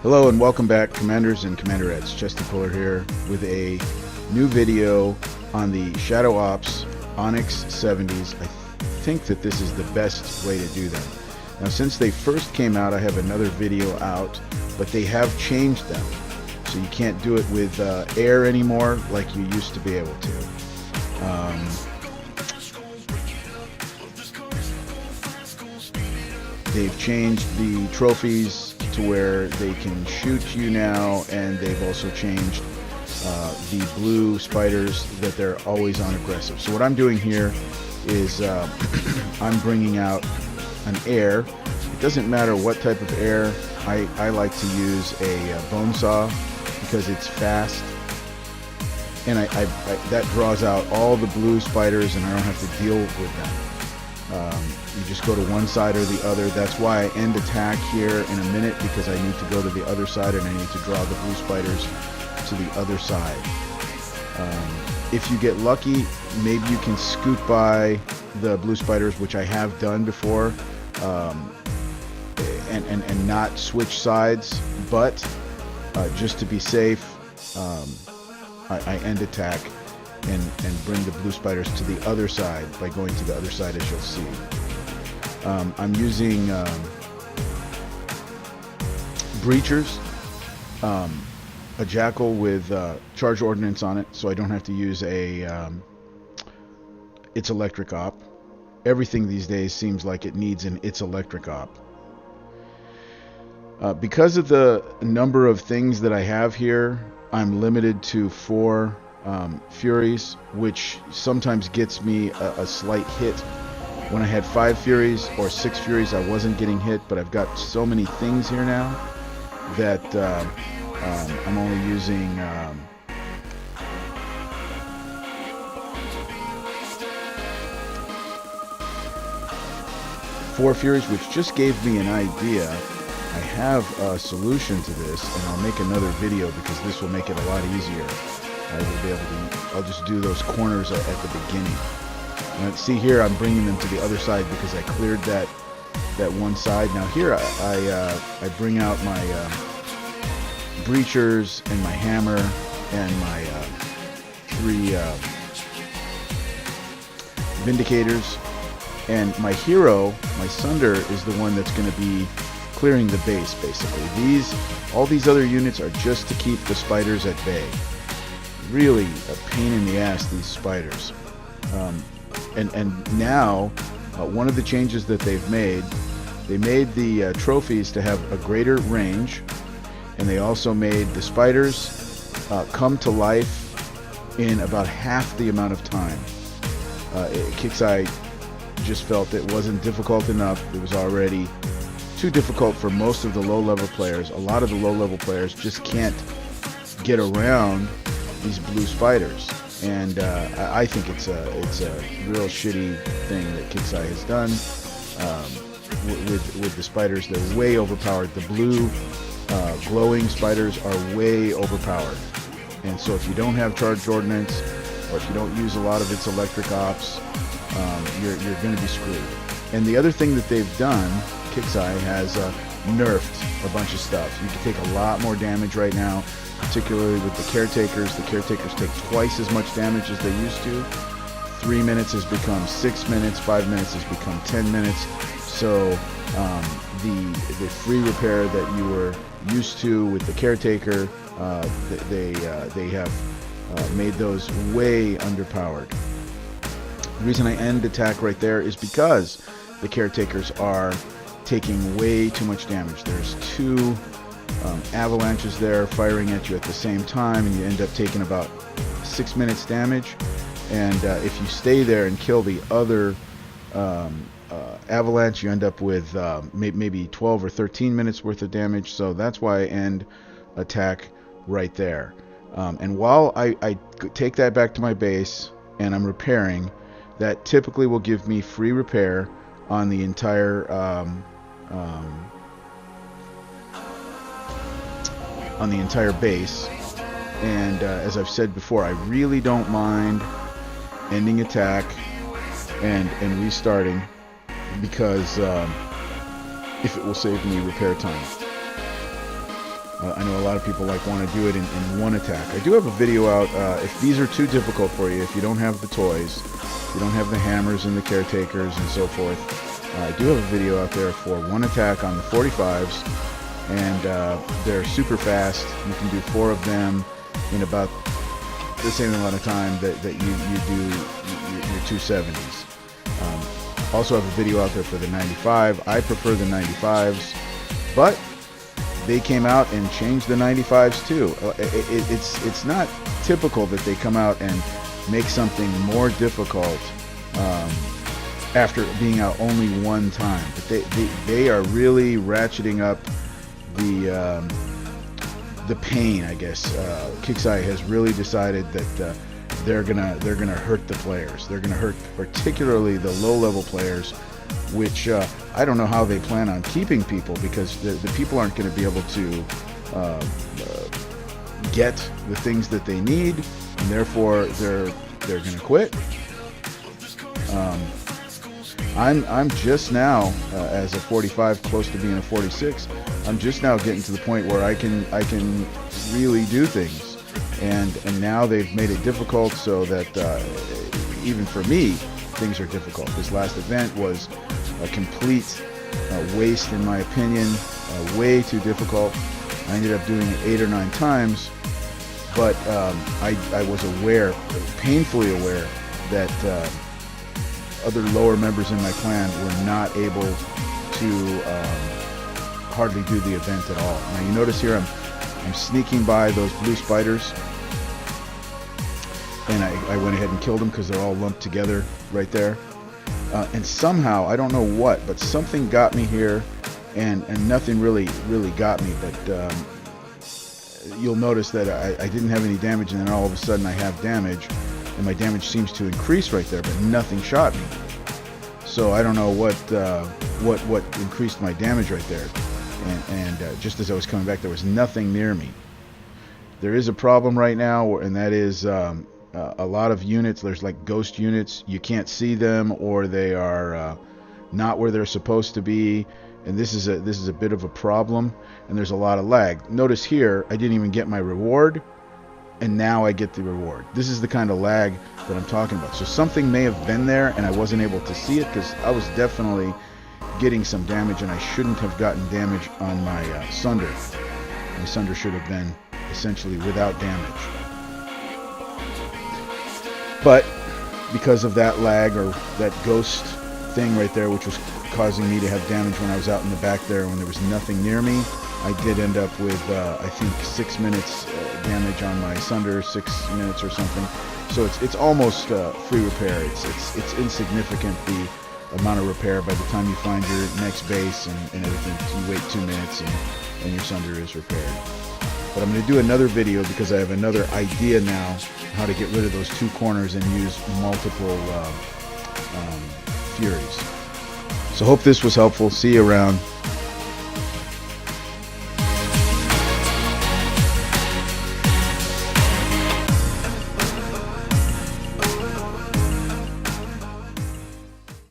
Hello and welcome back, Commanders and Commanderettes. Chesty Puller here with a new video on the Shadow Ops Onyx 70s. I think that this is the best way to do them. Now, since they first came out, I have another video out, but they have changed them. So you can't do it with air anymore like you used to be able to. They've changed the trophies to where they can shoot you now, and they've also changed the blue spiders that they're always on aggressive. So what I'm doing here is I'm bringing out an air. It doesn't matter what type of air. I like to use a bone saw because it's fast, and that draws out all the blue spiders, and I don't have to deal with them. You just go to one side or the other. That's why I end attack here in a minute, because I need to go to the other side and I need to draw the blue spiders to the other side. If you get lucky, maybe you can scoot by the blue spiders, which I have done before, and not switch sides, but just to be safe, I end attack and bring the blue spiders to the other side by going to the other side, as you'll see. I'm using breachers, a jackal with charge ordnance on it, so I don't have to use its electric op. Everything these days seems like it needs an its electric op. Because of the number of things that I have here, I'm limited to 4 Furies, which sometimes gets me a slight hit. When I had 5 Furies or 6 Furies, I wasn't getting hit, but I've got so many things here now that I'm only using four Furies, which just gave me an idea. I have a solution to this, and I'll make another video because this will make it a lot easier. I will be able to, I'll just do those corners at the beginning. And see here, I'm bringing them to the other side because I cleared that one side. Now here, I bring out my breachers and my hammer and my 3 vindicators. And my hero, my Sunder, is the one that's going to be clearing the base, basically. All these other units are just to keep the spiders at bay. Really a pain in the ass, these spiders. And now, one of the changes that they've made, they made the trophies to have a greater range, and they also made the spiders come to life in about half the amount of time. Kixeye just felt it wasn't difficult enough. It was already too difficult for most of the low-level players. A lot of the low-level players just can't get around these blue spiders, and I think it's a real shitty thing that Kixeye has done with the spiders. They're way overpowered. The blue glowing spiders are way overpowered, and so if you don't have charged ordnance, or if you don't use a lot of its electric ops, you're going to be screwed. And the other thing that they've done, Kixeye has nerfed a bunch of stuff. You can take a lot more damage right now, particularly with the caretakers. The caretakers take twice as much damage as they used to. 3 minutes has become 6 minutes. 5 minutes has become 10 minutes. So the free repair that you were used to with the caretaker, they have made those way underpowered. The reason I end attack right there is because the caretakers are taking way too much damage. There's 2 avalanches there firing at you at the same time, and you end up taking about 6 minutes damage. And if you stay there and kill the other avalanche, you end up with maybe 12 or 13 minutes worth of damage. So that's why I end attack right there. And while I take that back to my base and I'm repairing, that typically will give me free repair on the entire base. And as I've said before, I really don't mind ending attack and restarting, because if it will save me repair time. I know a lot of people want to do it in one attack. I do have a video out. If these are too difficult for you, if you don't have the toys, if you don't have the hammers and the caretakers and so forth, I do have a video out there for one attack on the 45s, and they're super fast. You can do 4 of them in about the same amount of time that you do your 270s. Also have a video out there for the 95. I prefer the 95s, but they came out and changed the 95s too. It's not typical that they come out and make something more difficult after being out only one time. But they are really ratcheting up the pain, I guess. Kixeye has really decided that they're gonna hurt the players. They're gonna hurt particularly the low-level players, which I don't know how they plan on keeping people, because the people aren't going to be able to get the things that they need, and therefore they're going to quit. I'm just now, as a 45, close to being a 46. I'm just now getting to the point where I can really do things, and now they've made it difficult so that even for me, things are difficult. This last event was a complete waste, in my opinion. Way too difficult. I ended up doing it 8 or 9 times, but I was aware, painfully aware, that other lower members in my clan were not able to hardly do the event at all. Now you notice here I'm sneaking by those blue spiders, and I went ahead and killed them because they're all lumped together right there. And somehow, I don't know what, but something got me here, and nothing really got me. But you'll notice that I didn't have any damage, and then all of a sudden I have damage, and my damage seems to increase right there, but nothing shot me. So I don't know what increased my damage right there. And just as I was coming back, there was nothing near me. There is a problem right now, and that is a lot of units. There's like ghost units. You can't see them, or they are not where they're supposed to be. And this is a bit of a problem. And there's a lot of lag. Notice here, I didn't even get my reward, and now I get the reward. This is the kind of lag that I'm talking about. So something may have been there, and I wasn't able to see it, because I was definitely getting some damage, and I shouldn't have gotten damage on my Sunder. My Sunder should have been essentially without damage. But because of that lag, or that ghost thing right there, which was causing me to have damage when I was out in the back there when there was nothing near me, I did end up with I think 6 minutes damage on my Sunder, 6 minutes or something. So it's almost free repair. It's insignificant, the amount of repair. By the time you find your next base and everything, you wait 2 minutes and your Sunder is repaired. But I'm going to do another video, because I have another idea now how to get rid of those 2 corners and use multiple Furies. So hope this was helpful. See you around.